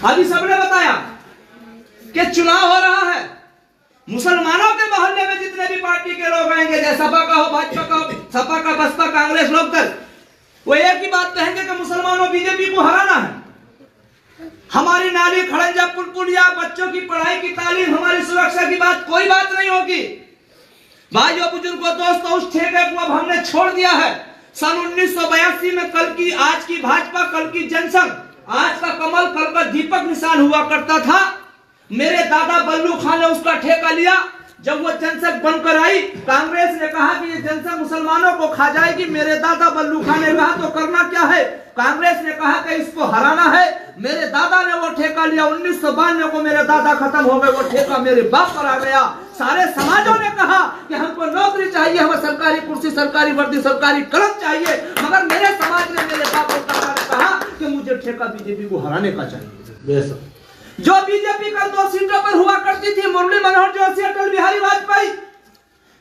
अभी सबने बताया कि चुनाव हो रहा है, मुसलमानों के मोहल्ले में जितने भी पार्टी के लोग आएंगे, चाहे सपा का हो, भाजपा का हो, सपा का, बसपा, कांग्रेस, लोकदल, वो एक ही बात कहेंगे कि मुसलमानों बीजेपी को हराना है। हमारी नाली, खड़ंजा, पुलिया, बच्चों की पढ़ाई की तालीम, हमारी सुरक्षा की बात कोई बात नहीं होगी। भाइयों बुजुर्गों दोस्तों, उस ठेके को अब हमने छोड़ दिया है। सन 1982 में कल की, आज की भाजपा, कल की जनसंघ, आज का कमल, कल का दीपक निशान हुआ करता था। मेरे दादा बल्लू खान ने उसका ठेका लिया। जब वो जनसंघ बनकर आई, कांग्रेस ने कहा कि ये जनसंघ मुसलमानों को खा जाएगी। मेरे दादा बल्लू खान ने कहा तो करना क्या है, कांग्रेस ने कहा कि इसको हराना है। मेरे दादा ने वो ठेका लिया। 1992 को मेरे दादा खत्म हो गए, वो ठेका मेरे बाप पर आ गया। सारे समाजों ने कहा कि हमको नौकरी चाहिए, हमें सरकारी कुर्सी, सरकारी वर्दी, सरकारी कलम चाहिए, मगर मेरे समाज ने, मेरे बाप और दादा ने कहा कि मुझे ठेका बीजेपी को हराने का चाहिए। जो बीजेपी कल 2 सीटों पर हुआ करती थी, मुरली मनोहर जोशी, अटल बिहारी वाजपेयी,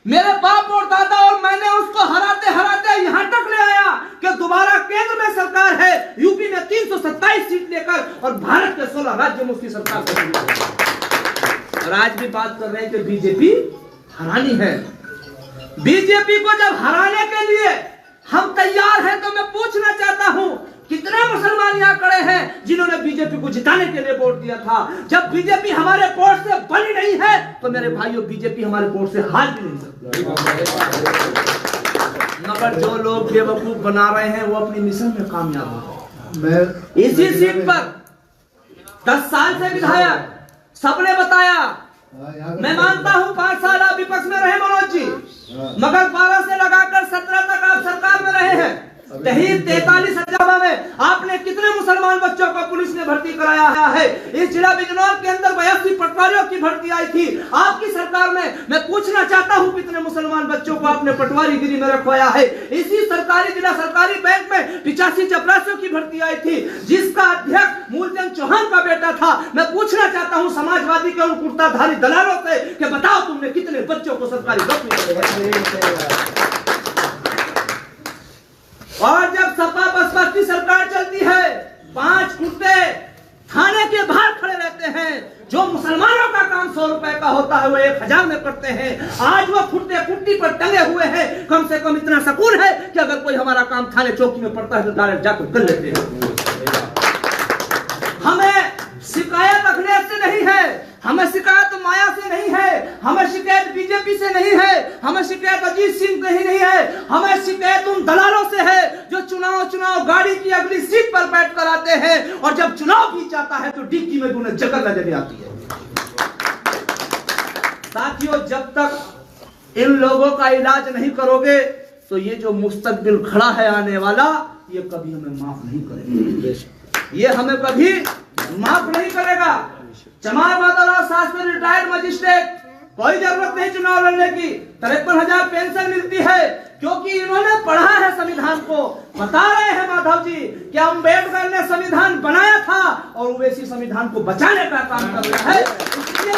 मेरे बाप और दादा और मैंने उसको हराते हराते यहाँ तक ले आया कि दोबारा केंद्र में सरकार है, यूपी में 327 सीट लेकर, और भारत के 16 राज्यों में उसकी सरकार है। और आज भी बात कर रहे हैं कि बीजेपी हरानी है। बीजेपी को जब हराने के लिए हम तैयार हैं, तो मैं पूछना चाहता हूं, कितने मुसलमान यहाँ खड़े हैं जिन्होंने बीजेपी को जिताने के लिए वोट दिया था? जब बीजेपी हमारे वोट से बनी नहीं है, तो मेरे भाइयों बीजेपी हमारे वोट से हार भी नहीं सकती। मगर जो लोग बेवकूफ बना रहे हैं, वो अपनी मिशन में कामयाब हो। इसी सीट पर 10 साल से विधायक, सबने बताया, मैं मानता हूं 5 साल आप विपक्ष में रहे मनोज जी, मगर 12 से लगाकर 17 तक आप सरकार में रहे हैं। 43,000 में आपने कितने मुसलमान बच्चों को पुलिस ने भर्ती कराया है? इस जिला बिजनौर के अंदर 82 पटवारियों की भर्ती आई थी आपकी सरकार में। मैं पूछना चाहता हूं, कितने मुसलमान बच्चों को आपने पटवारीगिरी में रखवाया है? इसी सरकारी जिला सरकारी बैंक में 85 चपरासियों की भर्ती आई थी, जिसका अध्यक्ष मूलचंद चौहान का बेटा था। मैं पूछना चाहता हूं समाजवादी के उन कुर्ताधारी दलालों से कि बताओ तुमने कितने बच्चों को सरकारी नौकरी दी? और जब सपा बसपा की सरकार चलती है, 5 कुत्ते थाने के बाहर खड़े रहते हैं। जो मुसलमानों का काम 100 रुपए का होता है, वो 1000 में करते हैं। आज वो कुत्ते कुट्टी पर टंगे हुए हैं। कम से कम इतना सुकून है कि अगर कोई हमारा काम थाने चौकी में पड़ता है तो डायरेक्ट जाकर कर लेते हैं। हमें शिकायत अखिलेश से नहीं है, हमें शिकायत माया से नहीं है, हमें शिकायत बीजेपी से नहीं है, हमें शिकायत अजीत सिंह से नहीं है, हमें शिकायत उन दलालों से है जो चुनाव गाड़ी की अगली सीट पर बैठ कर आते हैं, और जब चुनाव भी जाता है तो डिक्की में उन्हें जगह नजर आती है। साथियों, जब तक इन लोगों का इलाज नहीं करोगे, तो ये जो मुस्तकबिल खड़ा है आने वाला, ये कभी हमें माफ नहीं करेगा। ये हमें कभी माफ नहीं करेगा। चमार माधवराव शास्त्री रिटायर्ड मजिस्ट्रेट, कोई जरूरत नहीं चुनाव लड़ने की, 53,000 पेंशन मिलती है, क्योंकि इन्होंने पढ़ा है संविधान को। बता रहे हैं माधव जी कि अम्बेडकर ने संविधान बनाया था और ओवैसी संविधान को बचाने का काम कर रहा है, इसलिए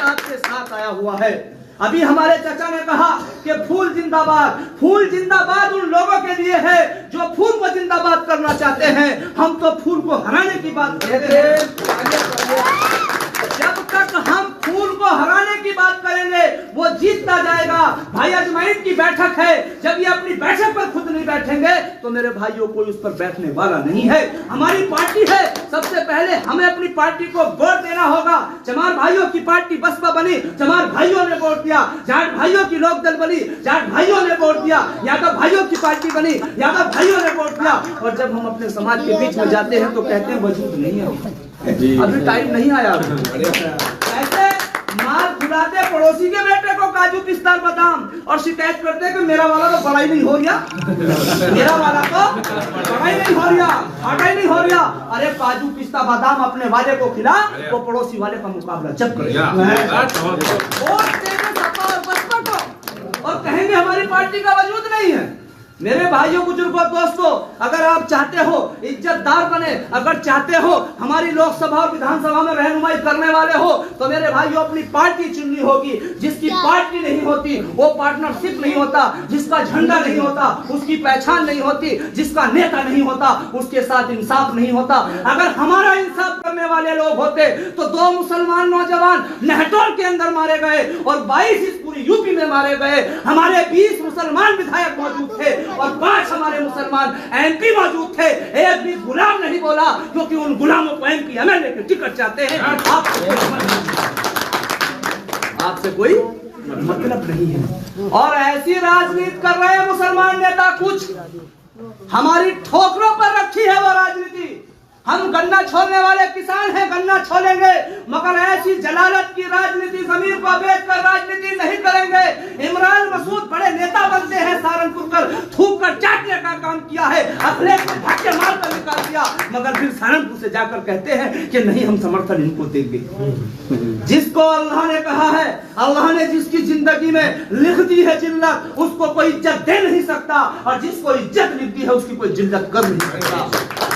आपके साथ आया हुआ है। अभी हमारे चाचा ने कहा कि फूल जिंदाबाद। फूल जिंदाबाद उन लोगों के लिए है जो फूल को जिंदाबाद करना चाहते हैं। हम तो फूल को हराने की बात कहते हैं। जब तक हम फूल को हराने की बात करेंगे, वो जीतता जाएगा। भाई अजमाइन की बैठक है, जब ये अपनी बैठक पर खुद नहीं बैठेंगे, तो मेरे भाइयों कोई उस पर बैठने वाला नहीं है। हमारी पार्टी है, सबसे पहले हमें अपनी पार्टी को वोट देना होगा। चमार भाइयों की पार्टी बसपा बनी, चमार भाइयों ने वोट दिया। जाट भाइयों की लोकदल बनी, जाट भाइयों ने वोट दिया। यादव भाइयों की पार्टी बनी, यादव भाइयों ने वोट दिया। और जब हम अपने समाज के बीच में जाते हैं तो कहते हैं वजूद नहीं है, अभी टाइम नहीं आया। ऐसे माल खिलाते पड़ोसी के बेटे को काजू पिस्ता बादाम, और शिकायत करते हैं कि मेरा वाला तो बड़ा ही नहीं हो रहा, मेरा वाला तो बड़ा ही नहीं हो रहा, आटा ही नहीं हो रहा। अरे काजू पिस्ता बादाम अपने वाले को खिला, तो पड़ोसी वाले का मुकाबला जब करेगा। और कहेंगे हमारी पार्टी का वजूद नहीं है। मेरे भाइयों बुजुर्गों दोस्तों, अगर आप चाहते हो इज्जतदार बने, अगर चाहते हो हमारी लोकसभा और विधानसभा में रहनुमाई करने वाले हो, तो मेरे भाइयों अपनी पार्टी चुननी होगी। जिसकी पार्टी नहीं होती वो पार्टनरशिप नहीं होता, जिसका झंडा नहीं होता उसकी पहचान नहीं होती, जिसका नेता नहीं होता उसके साथ इंसाफ नहीं होता। अगर हमारा इंसाफ करने वाले लोग होते तो 2 मुसलमान नौजवान नहटोल के अंदर मारे गए और 22 इस पूरी यूपी में मारे गए। हमारे 20 मुसलमान विधायक मौजूद थे और 5 हमारे मुसलमान एमपी मौजूद थे। एक भी गुलाम नहीं बोला, क्योंकि उन गुलामों को एमपी एमएलए के टिकट चाहते हैं। आपसे कोई मतलब नहीं है। और ऐसी राजनीति कर रहे हैं मुसलमान नेता, कुछ हमारी ठोकरों पर रखी है वो राजनीति। हम गन्ना छोड़ने वाले किसान हैं, गन्ना छोड़ेंगे, मगर ऐसी जलालत की राजनीति, जमीन को बेचकर राजनीति नहीं करेंगे। इमरान मसूद बड़े नेता बनते हैं, सहारनपुर कर थूक कर चाटने का काम किया है, अखिलेश को धक्के मार कर निकाल दिया, मगर फिर सहारनपुर से जाकर कहते हैं कि नहीं हम समर्थन इनको देंगे। जिसको अल्लाह ने कहा है, अल्लाह ने जिसकी जिंदगी में लिख दी है जिल्लत, उसको कोई इज्जत दे नहीं सकता, और जिसको इज्जत लिख दी है उसकी कोई जिल्लत कर नहीं सकता।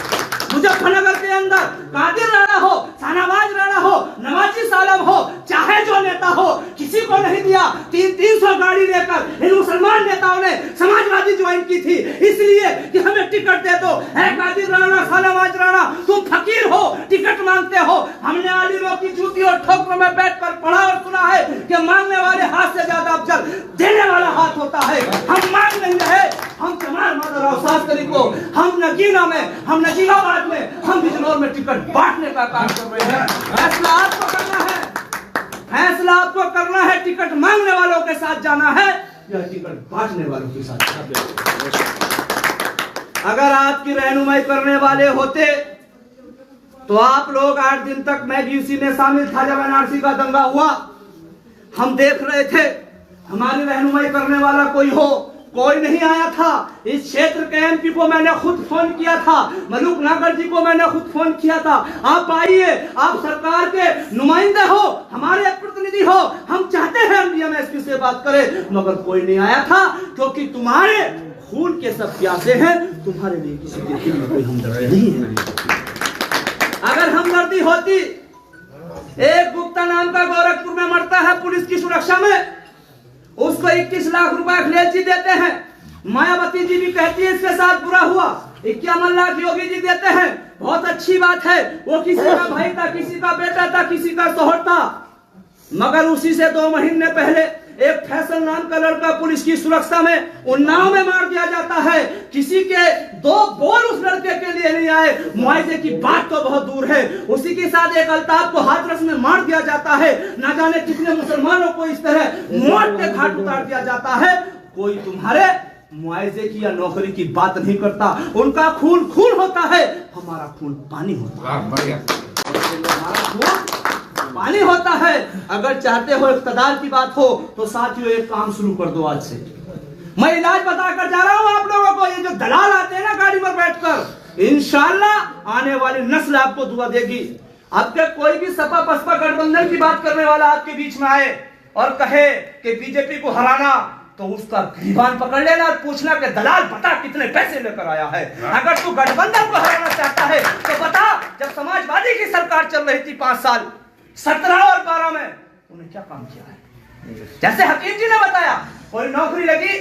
मुजफ्फरनगर के अंदर कादिर राणा हो, शाहनवाज राणा हो, नवाजी सालम हो, चाहे जो नेता हो, किसी को नहीं दिया। 300 गाड़ी लेकर इन मुसलमान नेताओं ने समाजवादी ज्वाइन की थी, इसलिए कि हमें टिकट दे दो। है कादिर राणा, शाहनवाज राणा, तुम फकीर हो, टिकट मांगते हो। हमने आलिमों की जूती और ठोकरों में बैठकर पढ़ा और सुना है कि मांगने वाले हाथ से ज्यादा अफजल देने वाला हाथ होता है। हम मांग नहीं रहे, हम चमार मादर और सासकरी को, हम नगीना में, हम नजीबाबाद में, हम बिजनौर में टिकट बांटने का काम कर रहे हैं। फैसला आपको करना है, फैसला आपको करना है। टिकट मांगने वालों के साथ जाना है या टिकट बांटने वालों के साथ जाना। अगर आपकी रहनुमाई करने वाले होते तो आप लोग 8 दिन तक, मैं भी उसी में शामिल था जब एनआरसी का दंगा हुआ, हम देख रहे थे। हमारी रहनुमाई करने वाला कोई हो, कोई नहीं आया था। इस क्षेत्र के एमपी को मैंने खुद फोन किया था, मलूक नागर जी को मैंने खुद फोन किया था, आप आइए, आप सरकार के नुमाइंदे हो, हमारे प्रतिनिधि हो, हम चाहते हैं हम डीएमएसपी से बात करें, मगर कोई नहीं आया था। क्योंकि तुम्हारे खून के सब प्यासे हैं, तुम्हारे लिए किसी के दिल में कोई हमदर्दी नहीं है। अगर हमदर्दी होती, एक गुप्ता नाम का गोरखपुर में मरता है पुलिस की सुरक्षा में, उसको 21 लाख रुपए अखिलेश जी देते हैं। मायावती जी भी कहती है इसके साथ बुरा हुआ, 51 लाख योगी जी देते हैं। बहुत अच्छी बात है, वो किसी का भाई था, किसी का बेटा था, किसी का शोहर था, मगर उसी से 2 महीने पहले एक फैसल नाम का लड़का पुलिस की सुरक्षा में उन्नाव में मार दिया जाता है। किसी के 2 बोल उस लड़के के लिए नहीं आए, मुआवजे की बात तो बहुत दूर है। उसी के साथ एक अल्ताफ को हाथरस में मार दिया जाता है। ना जाने कितने मुसलमानों को इस तरह मौत के घाट उतार दिया जाता है। कोई तुम्हारे मुआवजे की या नौकरी की बात नहीं करता। उनका खून खून होता है, हमारा खून पानी होता है। हमारा खून पानी होता है। अगर चाहते हो इख्तिदार की बात हो तो साथियों एक काम शुरू कर दो आज से। मैं इलाज बताकर जा रहा हूं आप लोगों को। ये जो दलाल आते हैं ना गाड़ी पर बैठकर, इंशाअल्लाह आने वाली नस्ल आपको दुआ देगी। आपके कोई भी सपा बसपा गठबंधन की बात करने वाला आपके बीच में आए और कहे कि बीजेपी को हराना, तो उसका गिरबान पकड़ लेना और पूछना कि दलाल बता कितने पैसे लेकर आया है। अगर तू गठबंधन को हराना चाहता है तो बता, जब समाजवादी की सरकार चल रही थी 5 साल 17 और 12 में, उन्हें क्या काम किया है। जैसे हकीम जी ने बताया कोई नौकरी लगी,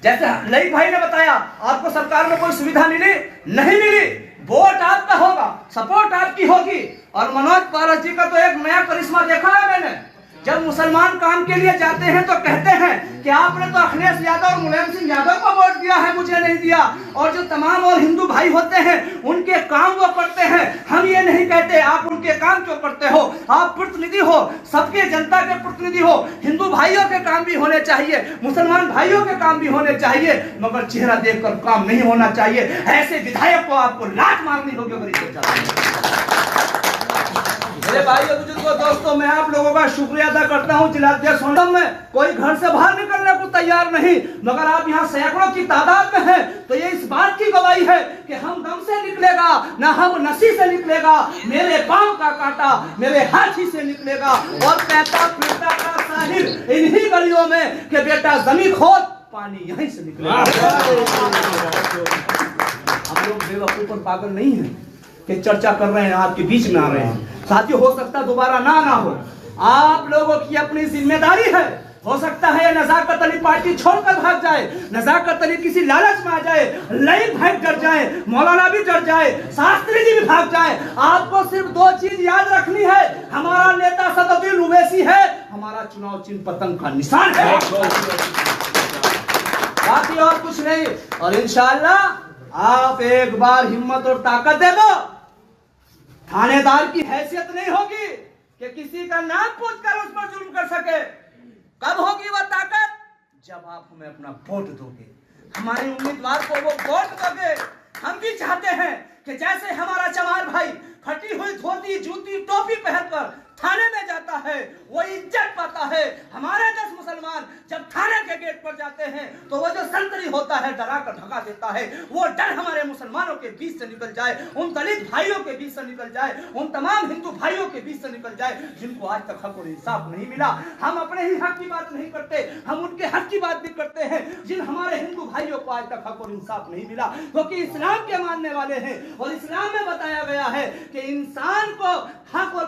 जैसे लई भाई ने बताया आपको सरकार में कोई सुविधा मिली नहीं मिली, वोट आपका होगा, सपोर्ट आपकी होगी। और मनोज पारस जी का तो एक नया करिश्मा देखा है मैंने। जब मुसलमान काम के लिए जाते हैं तो कहते हैं कि आपने तो अखिलेश यादव और मुलायम सिंह यादव को वोट दिया है, मुझे नहीं दिया। और जो तमाम और हिंदू भाई होते हैं उनके काम वो करते हैं। हम ये नहीं कहते आप उनके काम क्यों करते हो, आप प्रतिनिधि हो, सबके जनता के प्रतिनिधि हो। हिंदू भाइयों के काम भी होने चाहिए, मुसलमान भाइयों के काम भी होने चाहिए, मगर चेहरा देखकर काम नहीं होना चाहिए। ऐसे विधायक को आपको लात मारनी होगी अगर इसे चाहते। मेरे भाइयों बुजुर्गों दोस्तों, मैं आप लोगों का शुक्रिया अदा करता हूं। जिलाध्यक्ष होने में कोई घर से बाहर निकलने को तैयार नहीं, मगर आप यहाँ सैकड़ों की तादाद में हैं, तो ये इस बात की गवाही है कि हम दम से निकलेगा ना हम नसी से निकलेगा, मेरे पांव का कांटा मेरे हाथी से निकलेगा। और कहता फिरता का साहिर इन्हीं गलियों में कि बेटा जमीन खोद पानी यहीं से निकलेगा। हम लोग बेवकूफ और पागल नहीं है कि चर्चा कर रहे हैं, आपके बीच में आ रहे हैं। साथियों, हो सकता दोबारा ना हो, आप लोगों की अपनी जिम्मेदारी है। हो सकता है नजाकत अली पार्टी छोड़कर भाग जाए, नजाकत अली किसी लालच में आ जाए, लई भाग डर जाए, मौलाना भी डर जाए, शास्त्री जी भी भाग जाए। आपको सिर्फ दो चीज याद रखनी है, हमारा नेता सदुद्दीन ओवैसी है, हमारा चुनाव चिन्ह पतंग का निशान है, बाकी और कुछ नहीं। और इंशाअल्लाह आप एक बार हिम्मत और ताकत दे दो, थानेदार की हैसियत नहीं होगी कि किसी का नाम पूछकर उस पर जुल्म कर सके। कब होगी वह ताकत? जब आप हमें अपना वोट दोगे, हमारे उम्मीदवार को वो वोट दोगे। हम भी चाहते हैं कि जैसे हमारा चमार भाई फटी हुई धोती जूती टोपी पहनकर थाने में जाता है, वो इज्जत पाता है। हमारे 10 मुसलमान जब थाने के गेट पर जाते हैं तो वो जो संतरी होता है डरा कर भगा देता है, वो डर हमारे मुसलमानों के बीच से निकल जाए, उन दलित भाइयों के बीच से निकल जाए, उन तमाम हिंदू भाइयों के बीच से निकल जाए जिनको आज तक हक और इंसाफ नहीं मिला। हम अपने ही हक की बात नहीं करते, हम उनके हक की बात भी करते हैं जिन हमारे हिंदू भाइयों को आज तक हक और इंसाफ नहीं मिला, क्योंकि इस्लाम के मानने वाले हैं। और इस्लाम में बताया गया है कि इंसान को हक और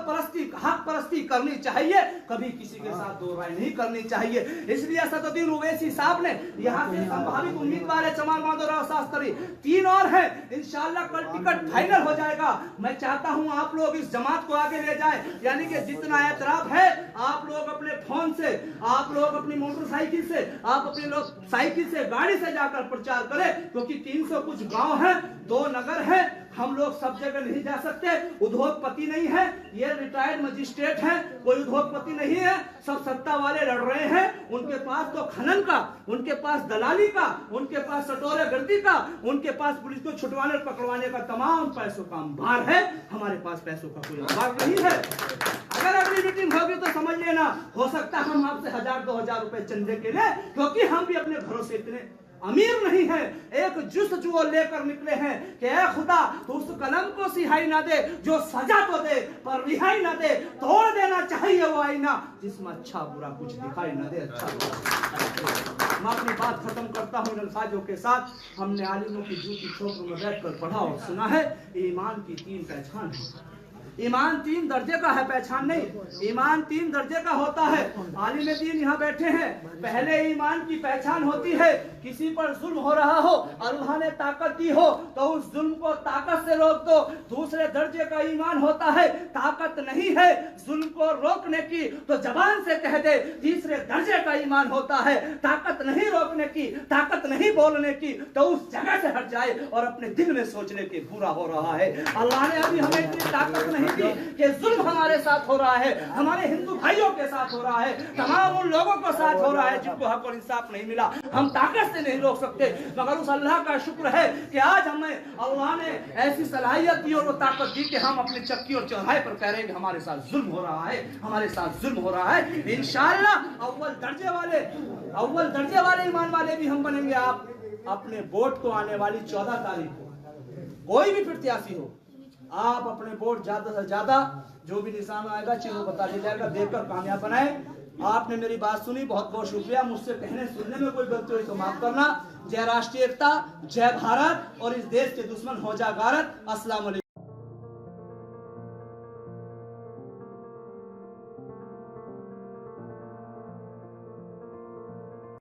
परस्ती करनी चाहिए, कभी किसी के साथ दो राय नहीं करनी चाहिए। इसलिए सदुद्दीन ओवैसी साहब ने यहाँ से संभावित उम्मीदवार है चमार माधवराव शास्त्री, 3 और हैं। इंशाअल्लाह कल टिकट फाइनल हो जाएगा। मैं चाहता हूँ आप लोग इस जमात को आगे ले जाएं, यानी कि जितना एतराफ है आप लोग अपने फोन से, आप लोग अपनी मोटरसाइकिल से, आप अपने लोग साइकिल से, गाड़ी से जाकर प्रचार करें, क्योंकि 300 कुछ गाँव है, 2 नगर है, हम लोग सब जगह नहीं जा सकते। उद्योगपति नहीं है, ये रिटायर्ड मजिस्ट्रेट है, कोई उद्योगपति नहीं है, सब सत्ता वाले लड़ रहे हैं। उनके पास तो खनन का, उनके पास दलाली का, उनके पास सटोरे गर्दी का, उनके पास पुलिस को छुटवाने पकड़वाने का तमाम पैसों का अंबार है। हमारे पास पैसों का कोई अंबार नहीं है। अगर अगली मीटिंग होगी तो समझ लेना, हो सकता हम आपसे 1000-2000 रुपए चंदे के लिए, क्योंकि हम भी अपने घरों से इतने अमीर नहीं है, एक जुस्तजू लेकर निकले हैं कि ऐ खुदा तो उस कलम को सिहाई ना दे जो सजा तो दे पर रिहाई ना दे, तोड़ देना चाहिए वो आईना जिसमें अच्छा बुरा कुछ दिखाई ना दे। अच्छा मैं अपनी बात खत्म करता हूँ इन अल्फाजों के साथ। हमने आलिमों की जूती छोकरों में बैठकर पढ़ा और सुना है, ईमान की 3 पहचान है। ईमान 3 दर्जे का है, पहचान नहीं। ईमान 3 दर्जे का होता है। आलिम दीन यहाँ बैठे हैं, पहले ईमान की पहचान होती है किसी पर जुल्म हो रहा हो, अल्लाह ने ताकत दी हो तो उस जुल्म को ताकत से रोक दो। दूसरे दर्जे का ईमान होता है, ताकत नहीं है जुल्म को रोकने की तो जबान से कह दे। तीसरे दर्जे का ईमान होता है, ताकत नहीं रोकने की, ताकत नहीं बोलने की तो उस जगह से हट जाए और अपने दिल में सोचने की बुरा हो रहा है। अल्लाह ने अभी हमें इतनी ताकत नहीं दी कि जुल्म हमारे साथ हो रहा है, हमारे हिंदू भाइयों के साथ हो रहा है, तमाम उन लोगों को साथ हो रहा है जिनको हक और इंसाफ नहीं मिला। हम ताकत से नहीं रोक सकते, मगर उस अल्लाह का शुक्र है कि आज हमें अल्लाह ने ऐसी सलाहियत दी और वो ताकत दी कि हम अपने चक्की और चौराहे पर कह रहे हैं कि हमारे साथ जुल्म हो रहा है, हमारे साथ जुल्म हो रहा है। इंशाअल्लाह अव्वल दर्जे वाले ईमान वाले भी हम बनेंगे। आप अपने वोट को आने वाली 14 तारीख को कोई भी प्रत्याशी हो, आप अपने वोट ज्यादा से ज्यादा जो भी निशान आएगा चिन्ह बता दिया जाएगा, देकर कामयाब बनाए। आपने मेरी बात सुनी, बहुत बहुत शुक्रिया। मुझसे कहने सुनने में कोई गलती हुई तो माफ करना। जय राष्ट्रीय एकता, जय भारत और इस देश के दुश्मन हो जा गारत। अस्सलाम वालेकुम।